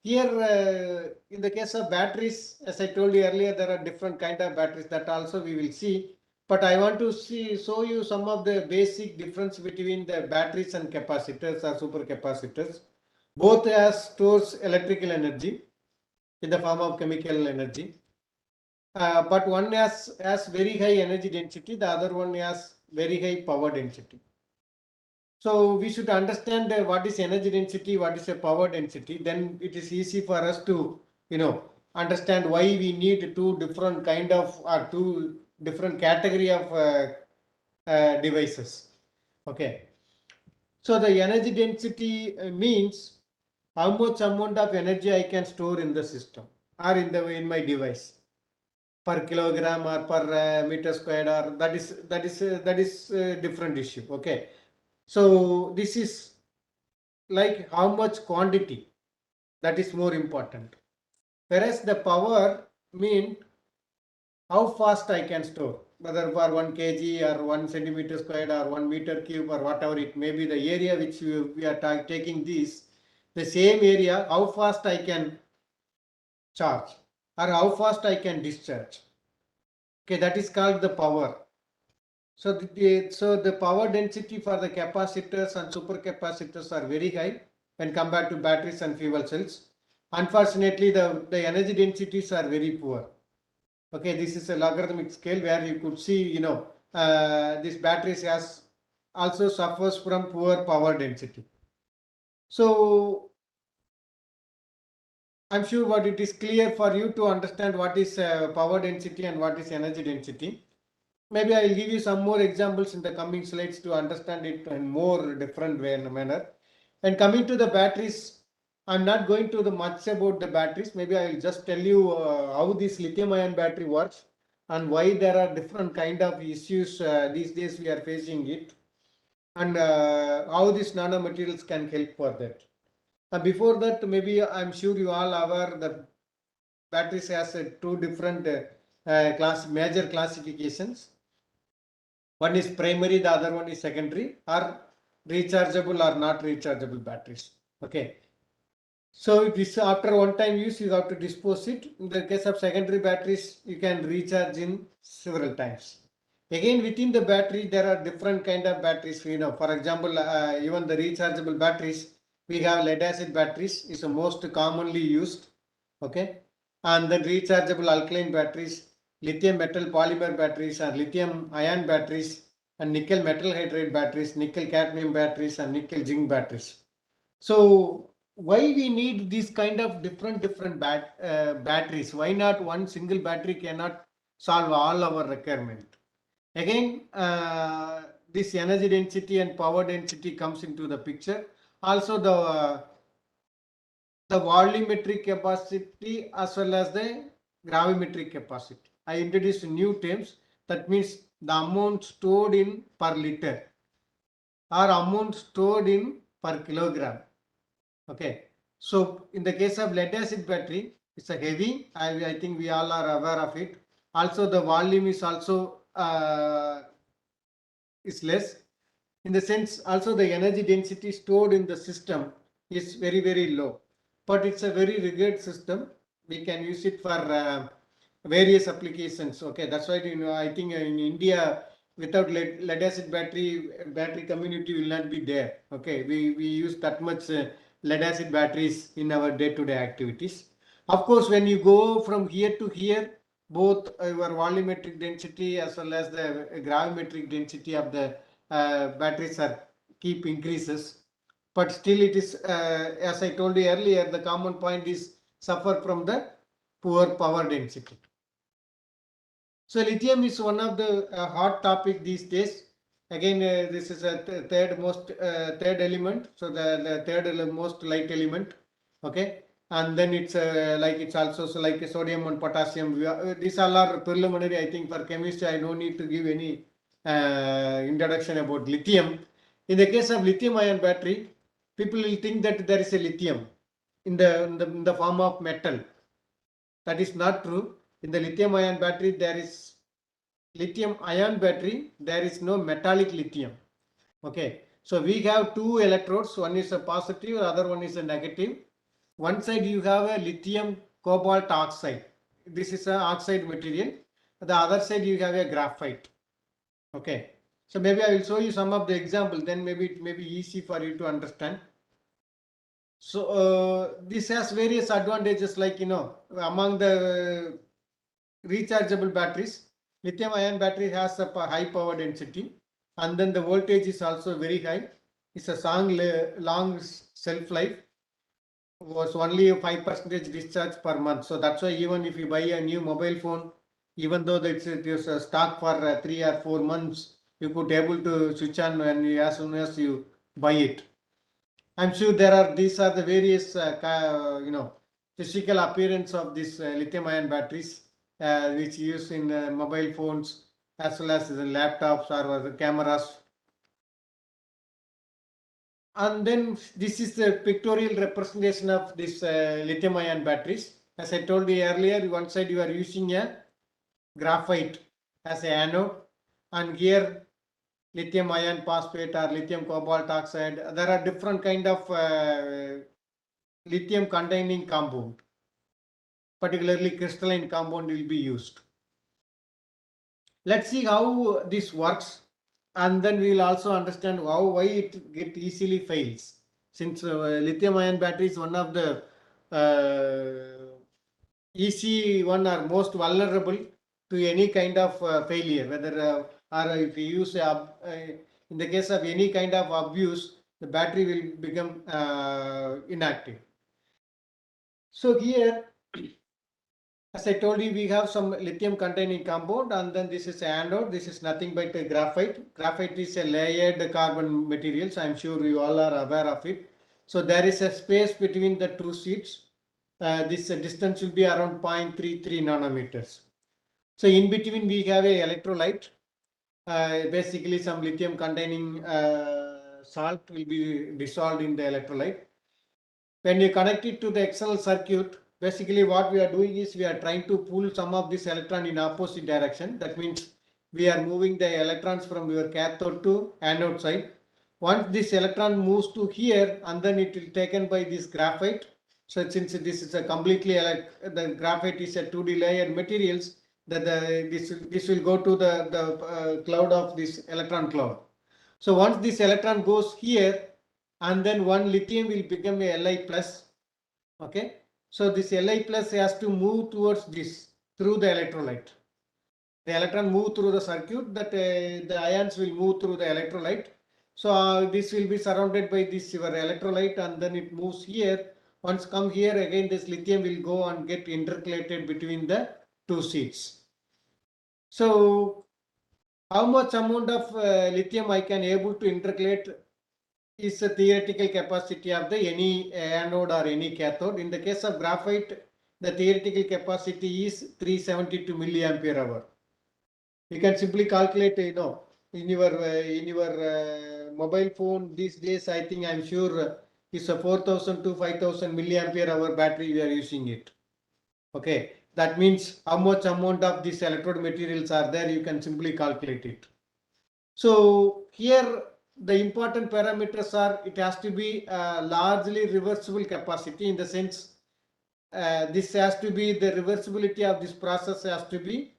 Here, in the case of batteries, as I told you earlier, there are different kind of batteries that also we will see. But I want to show you some of the basic difference between the batteries and capacitors or supercapacitors. Both has stores electrical energy in the form of chemical energy. But one has very high energy density, the other one has very high power density. So we should understand what is energy density, what is a power density. Then it is easy for us to understand why we need two different kind of or two different category of devices. Okay. So the energy density means how much amount of energy I can store in the system or in my device per kilogram or per meter squared, or that is a different issue. Okay. So this is like how much quantity, that is more important. Whereas the power mean how fast I can store, whether for 1 kg or 1 centimeter squared or 1 meter cube or whatever it may be, the area which we are taking this, the same area, how fast I can charge or how fast I can discharge. Okay, that is called the power. So the power density for the capacitors and supercapacitors are very high when compared to batteries and fuel cells. Unfortunately, the energy densities are very poor. Okay, this is a logarithmic scale where you could see, this batteries has also suffers from poor power density. So I'm sure what it is clear for you to understand what is power density and what is energy density. Maybe I will give you some more examples in the coming slides to understand it in more different manner. And coming to the batteries, I'm not going to the much about the batteries. Maybe I will just tell you how this lithium-ion battery works and why there are different kind of issues these days we are facing it, and how these nanomaterials can help for that. Before that, maybe I'm sure you all aware that batteries has two different major classifications. One is primary, the other one is secondary, or rechargeable or not rechargeable batteries. Okay. So this after one time use, you have to dispose it. In the case of secondary batteries, you can recharge in several times. Again, within the battery, there are different kind of batteries. For example, even the rechargeable batteries, we have lead acid batteries is the most commonly used. Okay. And then rechargeable alkaline batteries, lithium metal polymer batteries, and lithium ion batteries, and nickel metal hydride batteries, nickel cadmium batteries, and nickel zinc batteries. So why we need these kind of different batteries? Why not one single battery cannot solve all our requirement? Again, this energy density and power density comes into the picture. Also the volumetric capacity as well as the gravimetric capacity. I introduced new terms, that means the amount stored in per liter or amount stored in per kilogram. Okay. So in the case of lead acid battery, it's a heavy. I think we all are aware of it. Also the volume is also is less. In the sense, also the energy density stored in the system is very, very low. But it's a very rigid system. We can use it for various applications. Okay, that's why I think in India, without lead acid battery community will not be there. Okay, we use that much lead acid batteries in our day-to-day activities. Of course, when you go from here to here, both your volumetric density as well as the gravimetric density of the batteries are keep increases, but still it is as I told you earlier, the common point is suffer from the poor power density. So lithium is one of the hot topic these days. Again, this is a third element. So the most light element. Okay, and then it's like it's also so like sodium and potassium. These all are preliminary. I think for chemistry, I no need to give any introduction about lithium. In the case of lithium-ion battery, people will think that there is a lithium in the form of metal. That is not true. In the lithium-ion battery, there is lithium-ion battery. There is no metallic lithium. Okay. So we have two electrodes. One is a positive, the other one is a negative. One side you have a lithium cobalt oxide. This is an oxide material. The other side you have a graphite. Okay. So maybe I will show you some of the examples. Then maybe it may be easy for you to understand. So this has various advantages, like among the rechargeable batteries, lithium ion battery has a high power density, and then the voltage is also very high. It's a long shelf life, was only a 5% discharge per month. So that's why even if you buy a new mobile phone, even though it is a stock for 3 or 4 months, you could able to switch on when as soon as you buy it. I'm sure these are the various physical appearance of these lithium ion batteries which use in mobile phones as well as the laptops or the cameras. And then this is the pictorial representation of this lithium ion batteries. As I told you earlier, one side you are using a graphite as a anode, and here lithium ion phosphate or lithium cobalt oxide. There are different kind of lithium containing compound, particularly crystalline compound, will be used. Let's see how this works, and then we will also understand why it easily fails. Since lithium ion battery is one of the easy one or most vulnerable to any kind of failure, whether or if you use in the case of any kind of abuse, the battery will become inactive. So here, as I told you, we have some lithium containing compound, and then this is anode. This is nothing but a graphite. Graphite is a layered carbon materials. I'm sure you all are aware of it. So there is a space between the two sheets. This distance will be around 0.33 nanometers. So in between we have a electrolyte. Basically some lithium containing salt will be dissolved in the electrolyte. When you connect it to the external circuit, basically what we are doing is we are trying to pull some of this electron in opposite direction. That means we are moving the electrons from your cathode to anode side. Once this electron moves to here, and then it will taken by this graphite. So since this is a completely the graphite is a 2D layer materials, that this will go to the cloud of this electron cloud. So once this electron goes here, and then one lithium will become a Li plus. Okay, so this Li plus has to move towards this through the electrolyte. The electron move through the circuit, that the ions will move through the electrolyte. So this will be surrounded by this your electrolyte, and then it moves here. Once come here, again this lithium will go and get intercalated between the two sheets. So how much amount of lithium I can able to intercalate is the theoretical capacity of the any anode or any cathode. In the case of graphite, the theoretical capacity is 372 milliampere hour. You can simply calculate, in your mobile phone these days. I think I'm sure it's a 4,000 to 5,000 milliampere hour battery we are using it. Okay, that means how much amount of these electrode materials are there. You can simply calculate it. So here the important parameters are, it has to be largely reversible capacity, in the sense this has to be, the reversibility of this process has to be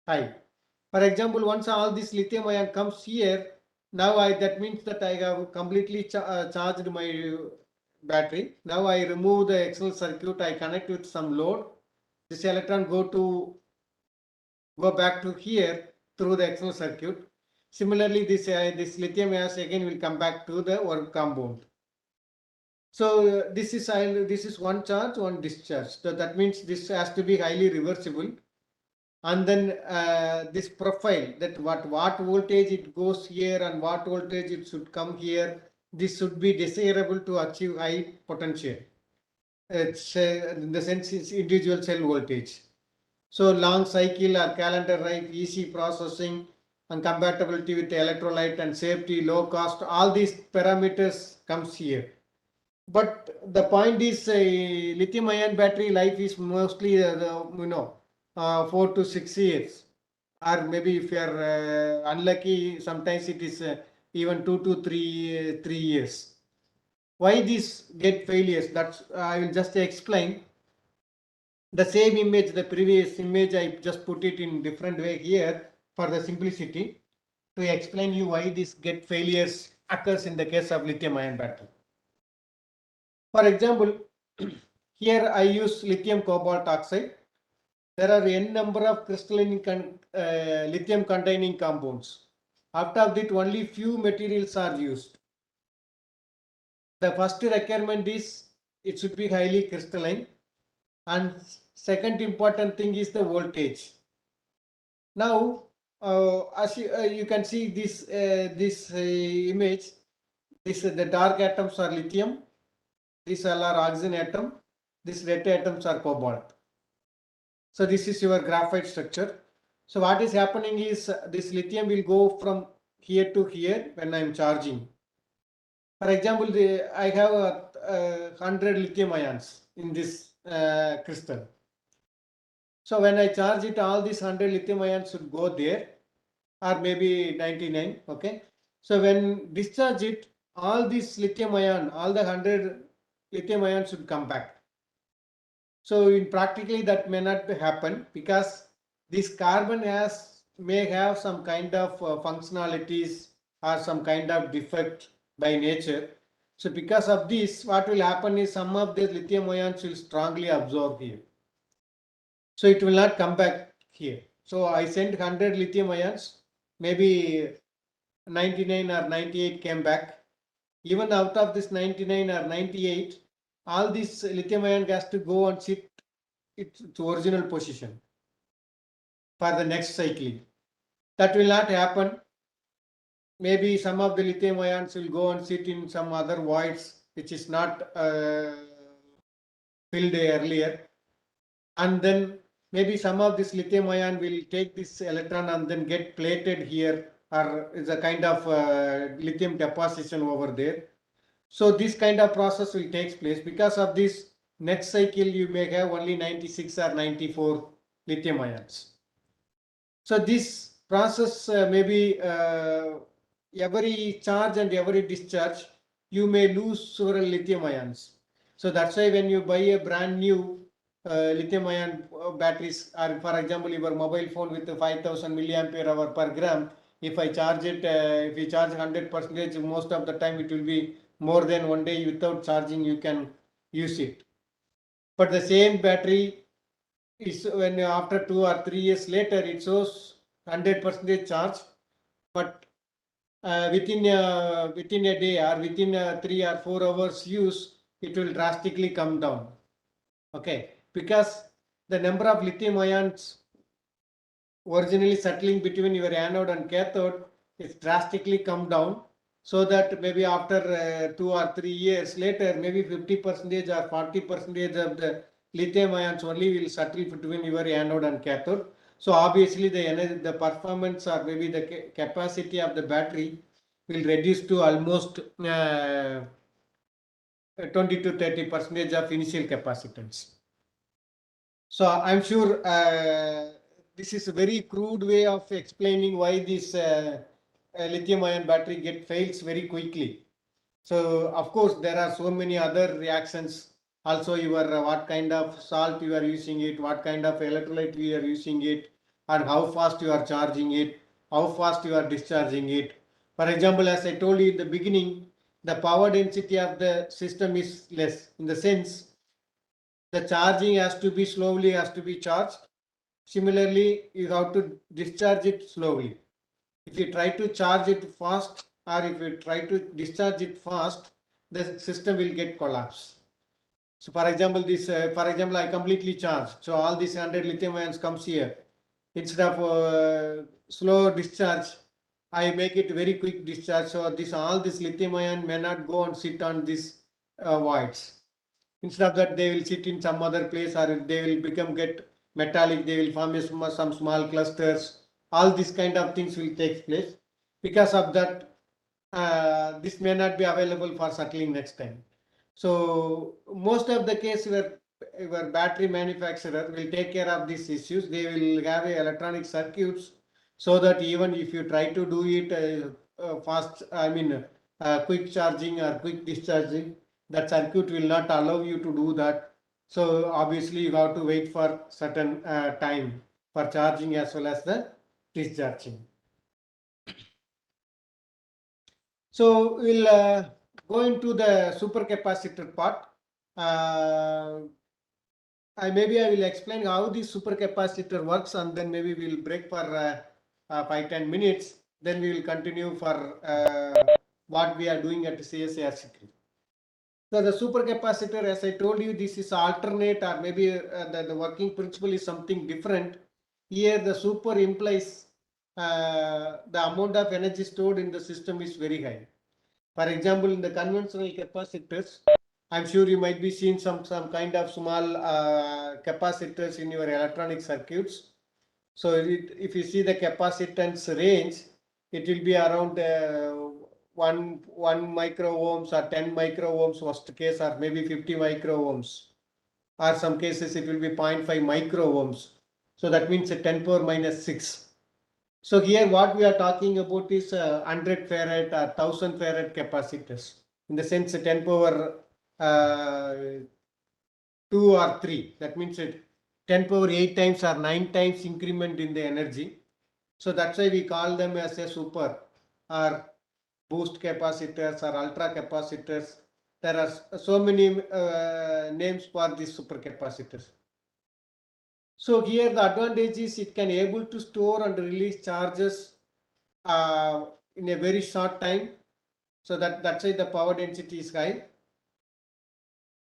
high. For example, once all this lithium ion comes here, now that means that I have completely charged my battery. Now I remove the external circuit, I connect with some load. This electron go back to here through the external circuit. Similarly, this lithium ions again will come back to the work compound. So this is one charge, one discharge. So that means this has to be highly reversible, and then this profile, that what voltage it goes here and what voltage it should come here, this should be desirable to achieve high potential. It's in the sense it's individual cell voltage. So long cycle or calendar life, easy processing, and compatibility with electrolyte and safety, low cost, all these parameters comes here. But the point is, lithium ion battery life is mostly 4 to 6 years, or maybe if you are unlucky, sometimes it is even 2 to 3 years. Why this get failures? That's I will just explain. The same image, the previous image, I just put it in different way here for the simplicity to explain you why this get failures occurs in the case of lithium ion battery. For example, here I use lithium cobalt oxide. There are n number of crystalline lithium containing compounds. Out of that, only few materials are used. The first requirement is it should be highly crystalline, and second important thing is the voltage. Now, as you can see this image, the dark atoms are lithium, these all are oxygen atom, these red atoms are cobalt. So this is your graphite structure. So what is happening is this lithium will go from here to here when I am charging. For example, I have 100 lithium ions in this crystal. So when I charge it, all these 100 lithium ions should go there, or maybe 99. Okay. So when discharge it, all this lithium ion, all the 100 lithium ions should come back. So in practically that may not happen because this carbon may have some kind of functionalities or some kind of defect by nature. So because of this, what will happen is some of the lithium ions will strongly absorb here. So it will not come back here. So I sent 100 lithium ions, maybe 99 or 98 came back. Even out of this 99 or 98, all this lithium ion has to go and sit its original position for the next cycling. That will not happen. Maybe some of the lithium ions will go and sit in some other voids which is not filled earlier, and then maybe some of this lithium ion will take this electron and then get plated here, or is a kind of lithium deposition over there. So this kind of process will take place. Because of this, next cycle you may have only 96 or 94 lithium ions. So this process maybe every charge and every discharge you may lose several lithium ions. So that's why when you buy a brand new lithium ion batteries, or for example your mobile phone with 5000 milliampere hour per gram, if I charge it, if you charge 100%, most of the time it will be more than 1 day without charging you can use it. But the same battery is when after 2 or 3 years later it shows 100% charge, but within a day or within 3 or 4 hours use, it will drastically come down. Okay, because the number of lithium ions originally settling between your anode and cathode is drastically come down, so that maybe after 2 or 3 years later, maybe 50% or 40% of the lithium ions only will settle between your anode and cathode. So obviously the energy, the performance, or maybe the capacity of the battery will reduce to almost 20 to 30% of initial capacitance. So I'm sure this is a very crude way of explaining why this lithium ion battery fails very quickly. So of course there are so many other reactions. Also your what kind of salt you are using it, what kind of electrolyte you are using it, and how fast you are charging it, how fast you are discharging it. For example, as I told you in the beginning, the power density of the system is less, in the sense the charging has to be slowly, has to be charged. Similarly, you have to discharge it slowly. If you try to charge it fast, or if you try to discharge it fast, the system will get collapsed. So for example, I completely charged. So all these 100 lithium ions comes here. instead of slow discharge, I make it very quick discharge. So this all this lithium ion may not go and sit on these voids. Instead of that, they will sit in some other place, or they will get metallic. They will form some small clusters. All these kind of things will take place. Because of that, this may not be available for settling next time. So most of the case, your battery manufacturer will take care of these issues. They will have electronic circuits, so that even if you try to do it fast, quick charging or quick discharging, that circuit will not allow you to do that. So obviously you have to wait for certain time for charging as well as the discharging. So we'll go into the supercapacitor part. Maybe I will explain how the supercapacitor works, and then maybe we'll break for 5-10 minutes. Then we will continue for what we are doing at CSARC3. So the supercapacitor, as I told you, this is alternate, or maybe the working principle is something different. Here the super implies the amount of energy stored in the system is very high. For example, in the conventional capacitors, I'm sure you might be seeing some kind of small capacitors in your electronic circuits. So if you see the capacitance range, it will be around 1 micro ohms or 10 micro ohms worst case, or maybe 50 micro ohms, or some cases it will be 0.5 micro ohms. So that means a 10 power minus 6. So here what we are talking about is 100 farad or 1000 farad capacitors, in the sense 10 power 2 or 3. That means 10 power 8 times or 9 times increment in the energy. So that's why we call them as a super or boost capacitors or ultra capacitors. There are so many names for these super capacitors. So here the advantage is it can able to store and release charges in a very short time. So that's why the power density is high.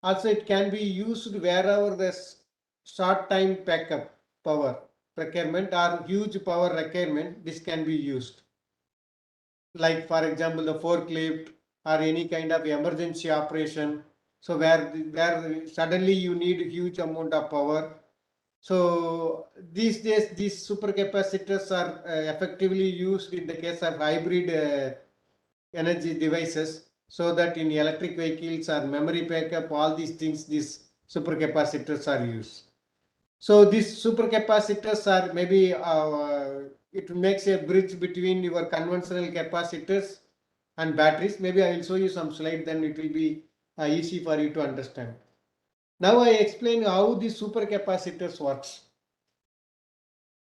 Also, it can be used wherever there's short time backup power requirement or huge power requirement. This can be used. Like for example, the forklift or any kind of emergency operation. So where suddenly you need a huge amount of power. So these days, these supercapacitors are effectively used in the case of hybrid energy devices, so that in electric vehicles or memory backup, all these things, these supercapacitors are used. So these supercapacitors are maybe it makes a bridge between your conventional capacitors and batteries. Maybe I will show you some slide, then it will be easy for you to understand. Now I explain how the supercapacitors works.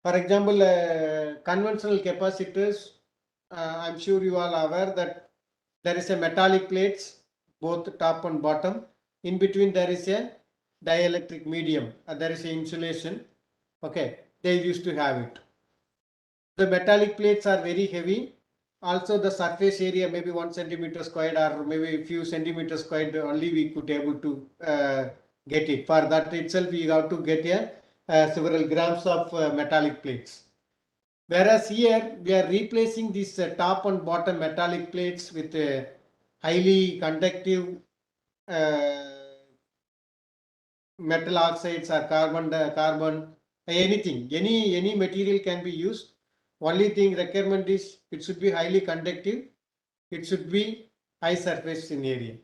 For example, conventional capacitors, I'm sure you all are aware that there is a metallic plates, both top and bottom. In between there is a dielectric medium, there is a insulation. Okay, they used to have it. The metallic plates are very heavy. Also the surface area maybe 1 centimeter squared or maybe a few centimeters squared only we could able to get it. For that itself we have to get several grams of metallic plates. Whereas here we are replacing this top and bottom metallic plates with highly conductive metal oxides or carbon, anything, any material can be used. Only thing requirement is it should be highly conductive, it should be high surface in area.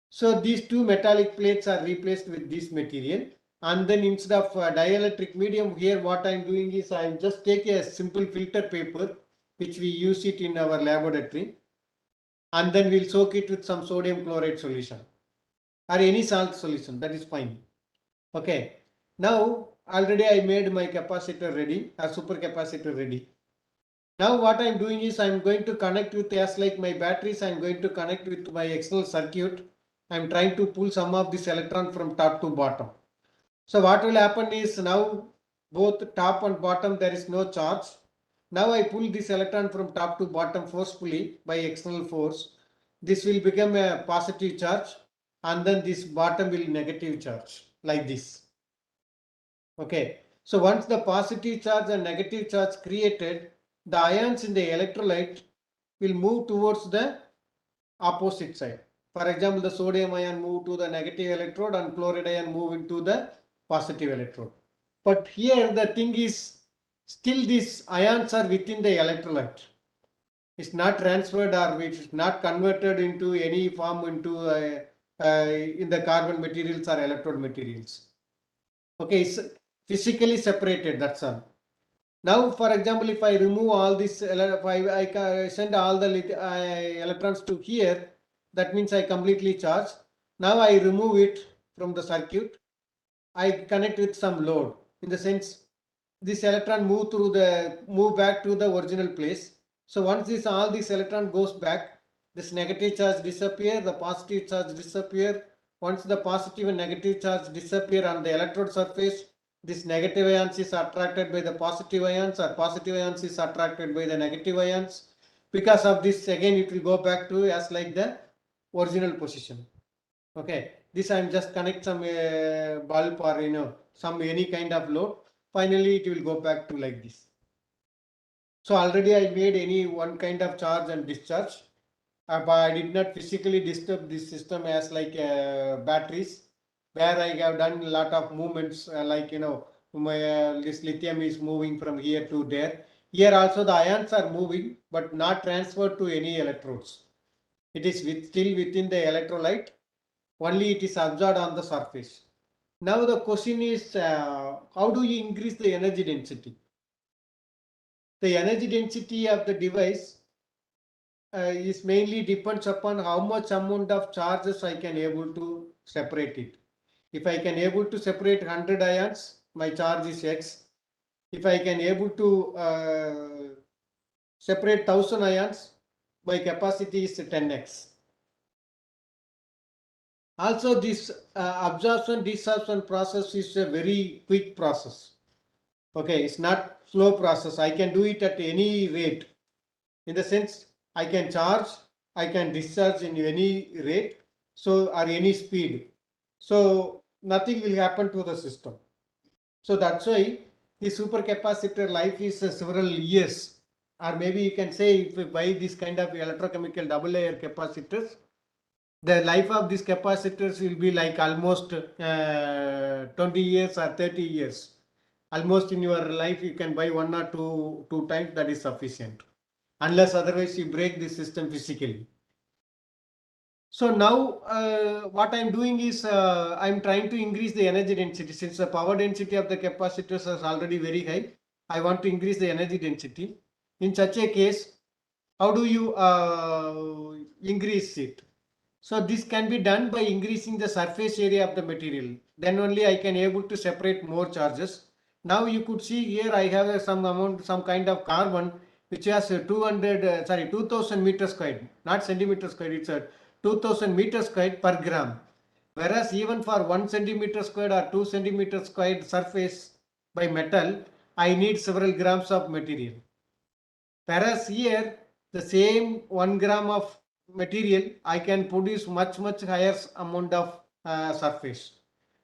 So these two metallic plates are replaced with this material, and then instead of dielectric medium, here what I am doing is I just take a simple filter paper which we use it in our laboratory, and then we'll soak it with some sodium chloride solution or any salt solution, that is fine. Okay, now already I made my capacitor ready, a super capacitor ready. Now what I am doing is I am going to connect with, as like my batteries, I am going to connect with my external circuit. I am trying to pull some of this electron from top to bottom. So what will happen is now both top and bottom there is no charge. Now I pull this electron from top to bottom forcefully by external force. This will become a positive charge, and then this bottom will negative charge like this. Okay. So once the positive charge and negative charge created, the ions in the electrolyte will move towards the opposite side. For example, the sodium ion move to the negative electrode and chloride ion move into the positive electrode. But here the thing is, still these ions are within the electrolyte. It's not transferred or it's not converted into any form into in the carbon materials or electrode materials. Okay, it's physically separated, that's all. Now, for example, if I remove all this, if I send all the electrons to here, that means I completely charge. Now I remove it from the circuit. I connect with some load. In the sense, this electron move back to the original place. So once all this electron goes back, this negative charge disappear, the positive charge disappear. Once the positive and negative charge disappear on the electrode surface, this negative ions is attracted by the positive ions, or positive ions is attracted by the negative ions. Because of this, again it will go back to as like the original position. Okay, this I am just connect some bulb or some any kind of load. Finally, it will go back to like this. So already I made any one kind of charge and discharge, but I did not physically disturb this system as like batteries, where I have done a lot of movements like this lithium is moving from here to there. Here also the ions are moving, but not transferred to any electrodes. It is still within the electrolyte. Only it is absorbed on the surface. Now the question is, how do you increase the energy density? The energy density of the device is mainly depends upon how much amount of charges I can able to separate it. If I can able to separate 100 ions, my charge is X. If I can able to separate 1000 ions, my capacity is 10x. Also, this absorption desorption process is a very quick process. Okay, it's not slow process. I can do it at any rate. In the sense, I can charge, I can discharge in any rate, so or any speed. So nothing will happen to the system. So that's why the supercapacitor life is several years, or maybe you can say if we buy this kind of electrochemical double layer capacitors, the life of these capacitors will be like almost 20 years or 30 years. Almost in your life you can buy one or two times, that is sufficient, unless otherwise you break the system physically. So now what I am doing is I am trying to increase the energy density. Since the power density of the capacitors is already very high, I want to increase the energy density. In such a case, how do you increase it? So this can be done by increasing the surface area of the material. Then only I can able to separate more charges. Now you could see here I have some kind of carbon which has 2000 meters squared, not centimeters squared. It's a 2000 meters squared per gram. Whereas even for 1 centimeter squared or 2 centimeter squared surface by metal, I need several grams of material. Whereas here, the same 1 gram of material, I can produce much higher amount of surface.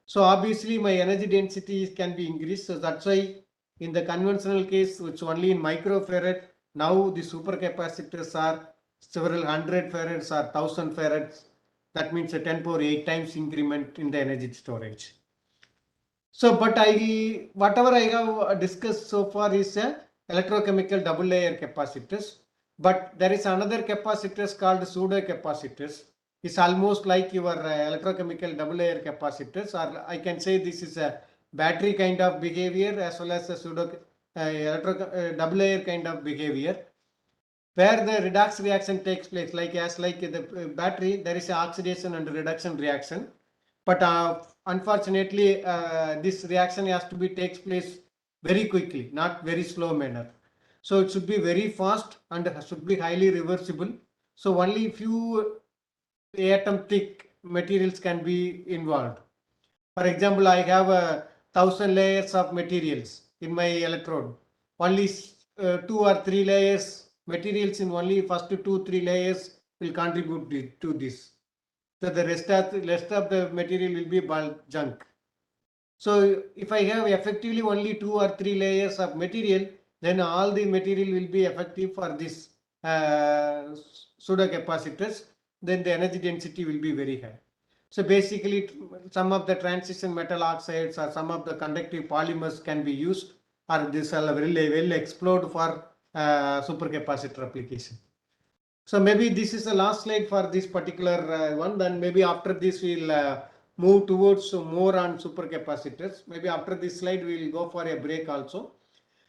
So obviously my energy density can be increased. So that's why in the conventional case, which only in microfarad, now the supercapacitors are several hundred farads or 1000 farads. That means a 10 power 8 times increment in the energy storage. So, but whatever I have discussed so far is a electrochemical double layer capacitors. But there is another capacitors called pseudo capacitors. It's almost like your electrochemical double layer capacitors, or I can say this is a battery kind of behavior as well as a pseudo double layer kind of behavior, where the redox reaction takes place. Like the battery, there is a oxidation and reduction reaction, but unfortunately this reaction has to be takes place very quickly, not very slow manner. So it should be very fast and should be highly reversible. So only few atom thick materials can be involved. For example, I have 1000 layers of materials in my electrode. Only 2 or 3 layers materials in only first 2-3 layers will contribute to this. So the rest of the material will be bulk junk. So if I have effectively only 2 or 3 layers of material, then all the material will be effective for this pseudo capacitors, then the energy density will be very high. So basically some of the transition metal oxides or some of the conductive polymers can be used, or this are very well explored for supercapacitor application. So maybe this is the last slide for this particular one. Then maybe after this we'll move towards more on supercapacitors. Maybe after this slide we'll go for a break also.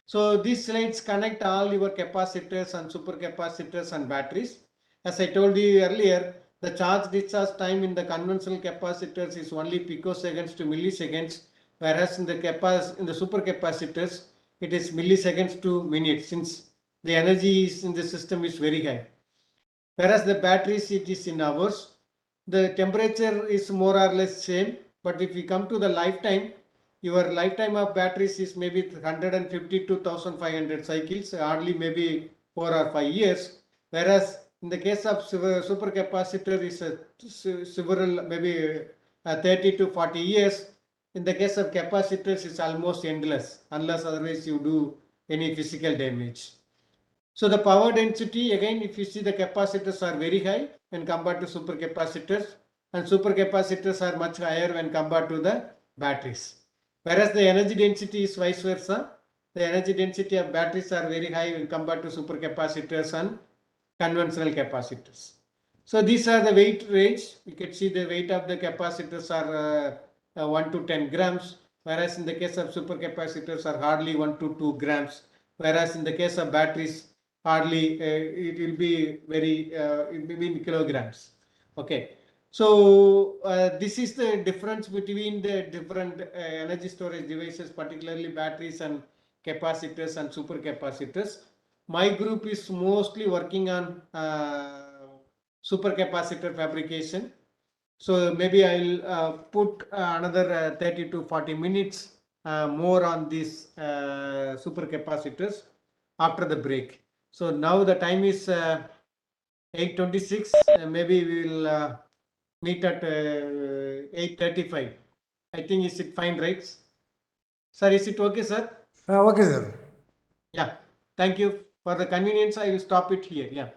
So these slides connect all your capacitors and supercapacitors and batteries. As I told you earlier, the charge discharge time in the conventional capacitors is only picoseconds to milliseconds, whereas in the supercapacitors it is milliseconds to minutes, since the energy is in the system is very high. Whereas the batteries it is in hours. The temperature is more or less same, but if we come to the lifetime, your lifetime of batteries is maybe 150 to 1500 cycles, hardly maybe 4 or 5 years. Whereas in the case of supercapacitor is several maybe 30 to 40 years. In the case of capacitors, it's almost endless, unless otherwise you do any physical damage. So the power density, again, if you see, the capacitors are very high when compared to supercapacitors, and supercapacitors are much higher when compared to the batteries. Whereas the energy density is vice versa. The energy density of batteries are very high when compared to supercapacitors and conventional capacitors. So these are the weight range. You can see the weight of the capacitors are 1 to 10 grams, whereas in the case of supercapacitors are hardly 1 to 2 grams, whereas in the case of batteries hardly it will be very it will be in kilograms. Okay, so this is the difference between the different energy storage devices, particularly batteries and capacitors and supercapacitors. My group is mostly working on supercapacitor fabrication. So maybe I'll put another 30 to 40 minutes more on these supercapacitors after the break. So now the time is 8:26. Maybe we'll meet at 8:35. I think is it fine, right? Sir, is it okay, sir? Okay, sir. Yeah. Thank you. For the convenience, I will stop it here. Yeah.